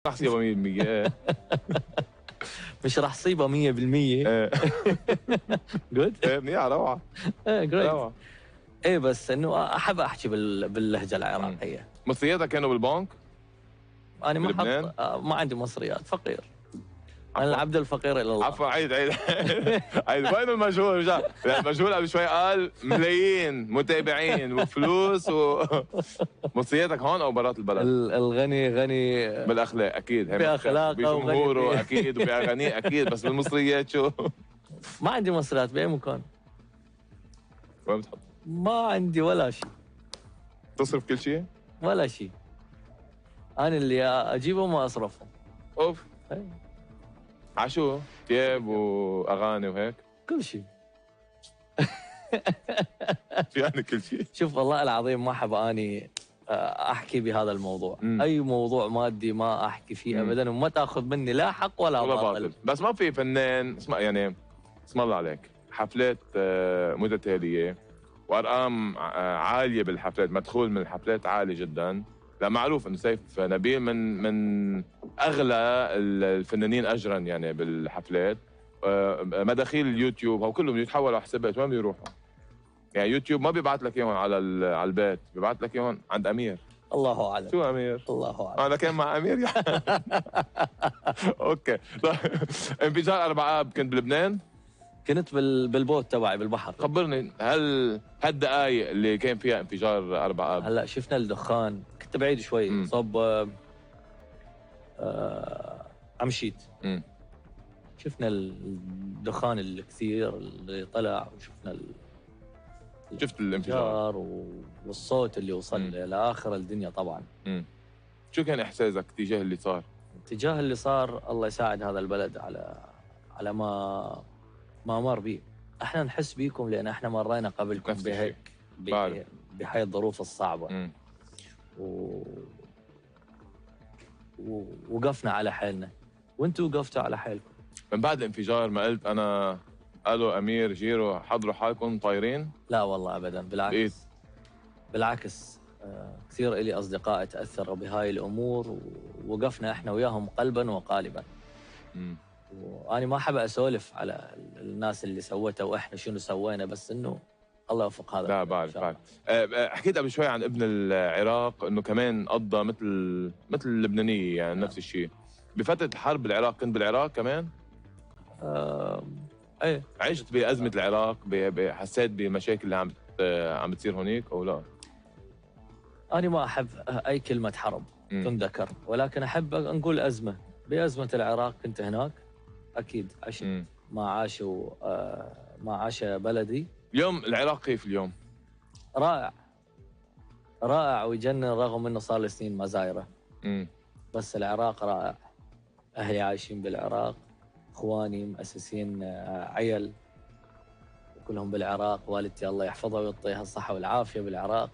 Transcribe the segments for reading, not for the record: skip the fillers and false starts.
راح تصيبها 100%. مش راح تصيبها 100%. جود. منيحة روعة. جريت. روعة. ايه بس انه احب احكي باللهجه العراقيه. مصرياتك كانوا بالبنك؟ انا ما بلبنان؟ ما عندي مصريات، فقير. انا عفوا. العبد الفقير الى الله. عفوا عيد عيد وين المجهول؟ المجهول قبل شوي قال ملايين متابعين وفلوس مصرياتك هون او برات البلد؟ الغني غني بالاخلاق اكيد، باخلاقه بجمهوره اكيد وباغانيه اكيد، بس بالمصريات شو؟ ما عندي مصريات باي مكان. وين بتحط؟ ما عندي ولا شيء. تصرف كل شيء؟ ولا شيء. انا اللي اجيبهم واصرفهم. اوف. هي. عشو؟ ثياب واغاني وهيك؟ كل شيء. شو يعني كل شيء؟ شوف والله العظيم ما احب اني احكي بهذا الموضوع. اي موضوع مادي ما احكي فيه ابدا، وما تاخذ مني لا حق ولا باطل. بس ما في فنان يعني اسم الله عليك حفلات متتاليه وارقام عاليه بالحفلات، مدخول من الحفلات عالي جدا. لا معروف انه سيف نبيل من اغلى الفنانين اجرا يعني بالحفلات. مداخيل اليوتيوب هو كلهم يتحولوا على حسابات، وين بيروحوا؟ يعني يوتيوب ما بيبعت لك اياهم على البيت، بيبعت لك اياهم عند امير. الله اعلم. شو امير؟ الله اعلم. انا كان مع امير يعني. اوكي. انفجار 4 اب كنت بلبنان؟ كنت بالبوت تبعي بالبحر. خبرني، هل هالدقائق اللي كان فيها انفجار 4 اب هلا شفنا الدخان، كنت بعيد شوي صوب عمشيت. شفنا الدخان الكثير اللي طلع، وشفنا شفت الانفجار والصوت اللي وصل لاخر الدنيا طبعا. شو كان احساسك تجاه اللي صار؟ تجاه اللي صار، الله يساعد هذا البلد على ما مر به. احنا نحس بيكم لان احنا مرينا قبلكم بهاي الظروف الصعبه. ووقفنا على حالنا، وانتم وقفتوا على حالكم. من بعد الانفجار ما قلت انا قالوا امير جيرو حضروا حالكم طايرين؟ لا والله ابدا، بالعكس. بالعكس كثير الي اصدقاء تاثروا بهاي الامور، ووقفنا احنا وياهم قلبا وقالبا. وانا ما احب اسولف على الناس اللي سوتها واحنا شنو سوينا، بس انه الله يوفق هذا. لا بعرف. حكيت قبل شوي عن ابن العراق انه كمان قضى مثل اللبنانيه يعني نفس الشيء. بفتره الحرب بالعراق كنت بالعراق كمان؟ ايه. عشت بازمه العراق، حسيت بمشاكل اللي عم بتصير هونيك او لا؟ انا ما احب اي كلمه حرب تنذكر، ولكن احب نقول ازمه. بازمه العراق كنت هناك اكيد، عشت ما عاش بلدي. اليوم العراق كيف اليوم؟ رائع رائع ويجنن، رغم انه صار لي سنين ما زايره. بس العراق رائع. اهلي عايشين بالعراق، اخواني مؤسسين عيل وكلهم بالعراق، والدتي الله يحفظها ويعطيها الصحه والعافيه بالعراق.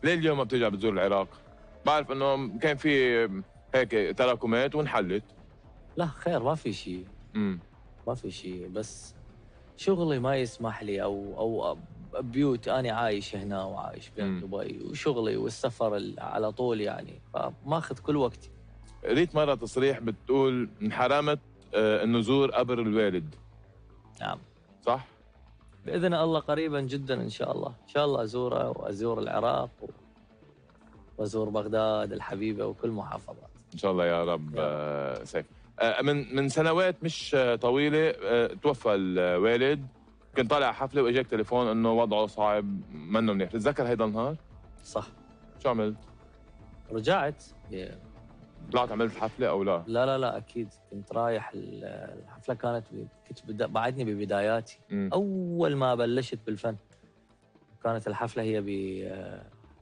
ليه اليوم ما بترجع بتزور العراق؟ بعرف انه كان في هيك تراكمات وانحلت. لا خير، ما في شيء. ما في شيء، بس شغلي ما يسمح لي او بيوت. انا عايش هنا وعايش بدبي، وشغلي والسفر على طول يعني، فماخذ كل وقتي. قريت مره تصريح بتقول انحرمت النزور قبر الوالد. نعم صح؟ باذن الله قريبا جدا ان شاء الله، ان شاء الله ازوره وازور العراق وازور بغداد الحبيبه وكل محافظات ان شاء الله يا رب. سيف، من سنوات مش طويله توفى الوالد، كنت طالع حفله واجاك تليفون انه وضعه صعب منه منيح، تتذكر هيدا النهار؟ صح. شو عملت؟ رجعت. طلعت عملت حفله او لا؟ لا اكيد كنت رايح. الحفله كنت بعدني ببداياتي. اول ما بلشت بالفن كانت الحفله هي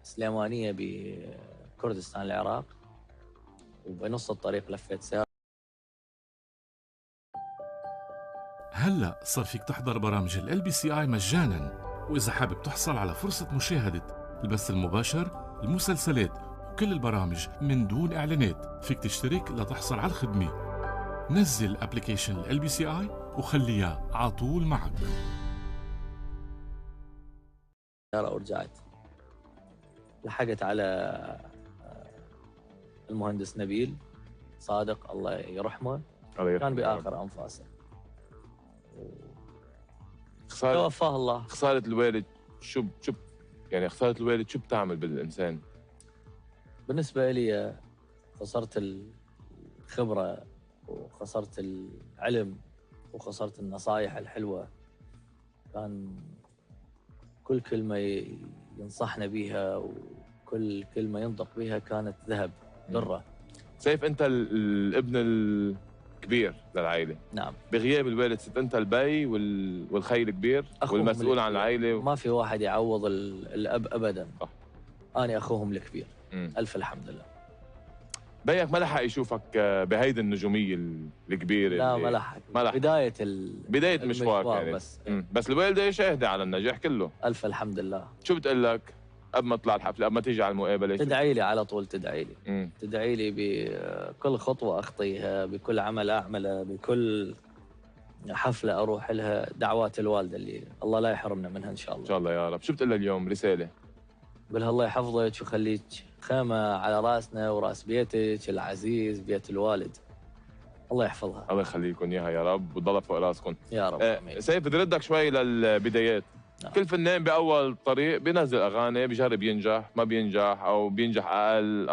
بسليمانيه بكردستان العراق، وبنص الطريق لفيت سيارة. هلا صار فيك تحضر برامج LBCI مجانا، واذا حابب تحصل على فرصه مشاهده البث المباشر، المسلسلات وكل البرامج من دون اعلانات، فيك تشترك لتحصل على الخدمه. نزل ابلكيشن LBCI وخليها على طول معك. ورجعت لحقت على المهندس نبيل، صادق الله يرحمه، الله كان يرحمه. باخر انفاسه خسارة توفاه الله. خسارة الوالد شو يعني خسارة الوالد شو بتعمل بالإنسان؟ بالنسبه لي خسرت الخبره، وخسرت العلم، وخسرت النصائح الحلوه. كان كل كلمه ينصحنا بها وكل كلمه ينطق بها كانت ذهب ذره. سيف أنت الابن الكبير للعائلة. نعم. بغياب الوالد صرت أنت البي والخي الكبير والمسؤول عن العائلة. ما في واحد يعوض الأب أبداً. صح. أنا أخوهم الكبير. ألف الحمد لله. بيك ما لحق يشوفك بهيدي النجومية الكبيرة. لا ما لحق. بداية المشوار يعني. بس الوالدة شاهدة على النجاح كله. ألف الحمد لله. شو بتقول لك قبل ما تطلع الحفلة، قبل ما تيجي على المقابلة؟ تدعي لي على طول، تدعي لي. تدعي لي بكل خطوة أخطيها، بكل عمل أعمله، بكل حفلة أروح لها. دعوات الوالدة اللي الله لا يحرمنا منها إن شاء الله. إن شاء الله يا رب. شو بتقول لها اليوم رسالة؟ بقول الله يحفظك ويخليك خيمة على راسنا وراس بيتك العزيز، بيت الوالد. الله يحفظها. الله يخليكم اياها يا رب وتضل فوق راسكم يا رب. سيف بدي ردك شوي للبدايات. نعم. كل فنان باول طريق بينزل اغاني، بيجرب ينجح، ما بينجح او بينجح اقل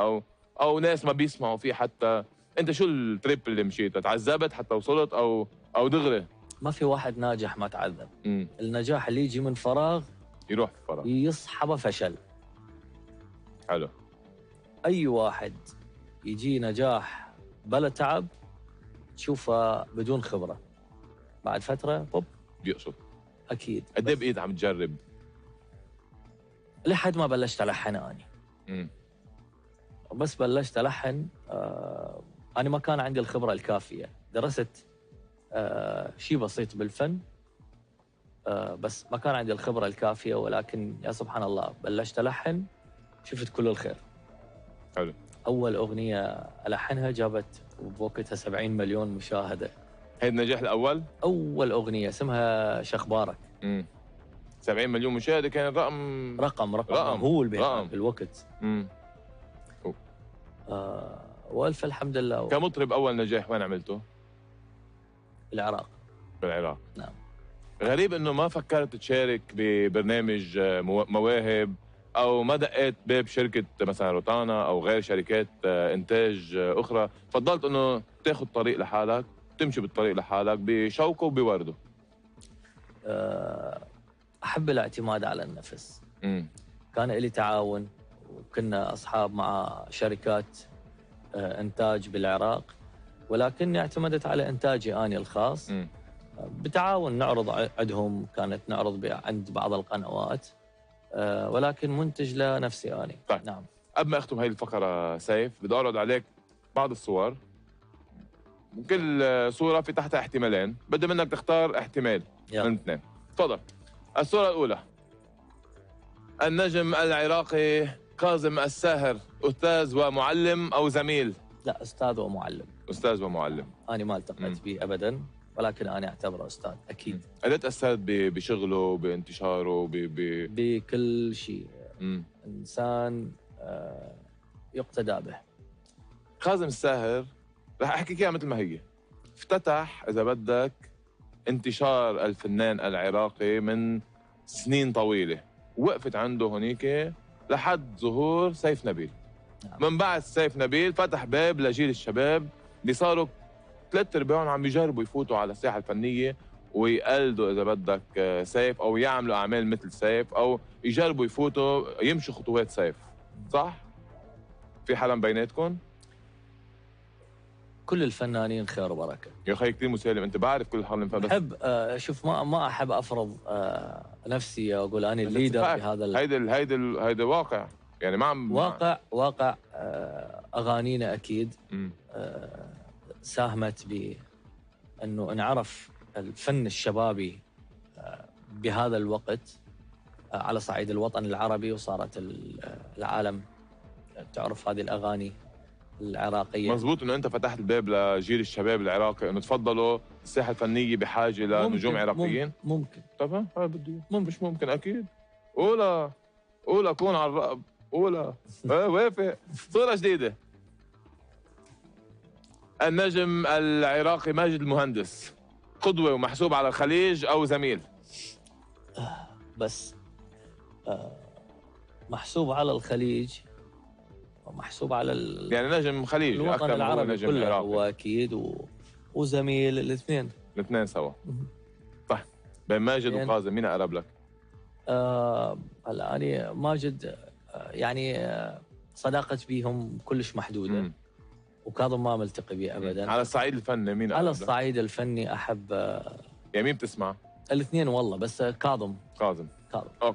او ناس ما بيسمعوا فيه حتى. انت شو التريب اللي مشيتها؟ تعذبت حتى وصلت او دغري؟ ما في واحد ناجح ما تعذب. النجاح اللي يجي من فراغ يروح في فراغ، يصحبه فشل. حلو. اي واحد يجي نجاح بلا تعب تشوفه بدون خبره، بعد فتره بوب بيقصد. اكيد. قد ايه بقيت عم تجرب؟ لحد ما بلشت الحن اني. بس بلشت الحن انا ما كان عندي الخبره الكافيه. درست شيء بسيط بالفن، بس ما كان عندي الخبره الكافيه، ولكن يا سبحان الله بلشت الحن شفت كل الخير. حلو. اول اغنيه الحنها جابت بوقتها 70 مليون مشاهده. هي النجاح الاول؟ اول اغنيه اسمها شخبارك. 70 مليون مشاهده كان رقم مهول بالوقت. والف الحمد لله. كمطرب اول نجاح وين عملته؟ بالعراق. بالعراق. نعم. غريب انه ما فكرت تشارك ببرنامج مواهب، او ما دقيت باب شركه مثلا روتانا او غير شركات انتاج اخرى. فضلت انه تاخذ طريق لحالك، تمشي بالطريق لحالك بشوقه وبورده. احب الاعتماد على النفس. كان لي تعاون وكنا اصحاب مع شركات انتاج بالعراق، ولكني اعتمدت على انتاجي اني الخاص. بتعاون نعرض عندهم، كانت نعرض عند بعض القنوات، ولكن منتج لنفسي أنا. طيب. نعم. قبل ما أختم هاي الفقرة سيف، بدي أعرض عليك بعض الصور. كل صورة في تحتها احتمالين، بدي منك تختار احتمال من اثنين. تفضل. الصورة الأولى: النجم العراقي كاظم الساهر، أستاذ ومعلم أو زميل؟ لا، أستاذ ومعلم. أستاذ ومعلم. أنا ما التقيت به أبداً، ولكن أنا أعتبره أستاذ أكيد. قد تأثرت بشغله، بانتشاره، بكل شيء. إنسان يقتدى به. كاظم الساهر رح أحكيك إياها مثل ما هي. افتتح إذا بدك انتشار الفنان العراقي من سنين طويلة، وقفت عنده هنيك لحد ظهور سيف نبيل. نعم. من بعد سيف نبيل فتح باب لجيل الشباب اللي صاروا 3/4 عم بيجربوا يفوتوا على الساحة الفنية ويقلدوا إذا بدك سيف، أو يعملوا أعمال مثل سيف، أو يجربوا يفوتوا يمشوا خطوات سيف. صح؟ في حدا بيناتكم؟ كل الفنانين خير وبركة يا أخي كثير مسالم، أنت بعرف كل حال. بس أحب شوف، ما أحب أفرض نفسي وأقول أنا الليدر بهذا هيدا واقع يعني. ما عم واقع أغانينا أكيد ساهمت بأنه انعرف الفن الشبابي بهذا الوقت على صعيد الوطن العربي، وصارت العالم تعرف هذه الأغاني العراقية. مزبوط إنه أنت فتحت الباب لجيل الشباب العراقي إنه تفضلوا الساحة الفنية بحاجة لنجوم عراقيين. ممكن. طبعا هاي بدي مش ممكن أكيد. أولى كون على الرقب. أولى وافق. صورة جديدة. النجم العراقي ماجد المهندس قدوة ومحسوب على الخليج أو زميل؟ بس محسوب على الخليج ومحسوب على يعني نجم خليجي الوطن أكثر ما هو العربي نجم كله، عراقي. هو أكيد وزميل الاثنين سوا. طيب بين ماجد يعني وكاظم مين أقرب لك؟ هلا أنا ماجد يعني صداقتي بيهم كلش محدودة. وكاظم ما ملتقي به أبدا. على الصعيد الفني مين أقرب على لك؟ الصعيد الفني أحب يعني مين بتسمع؟ الاثنين والله، بس كاظم. كاظم. كاظم.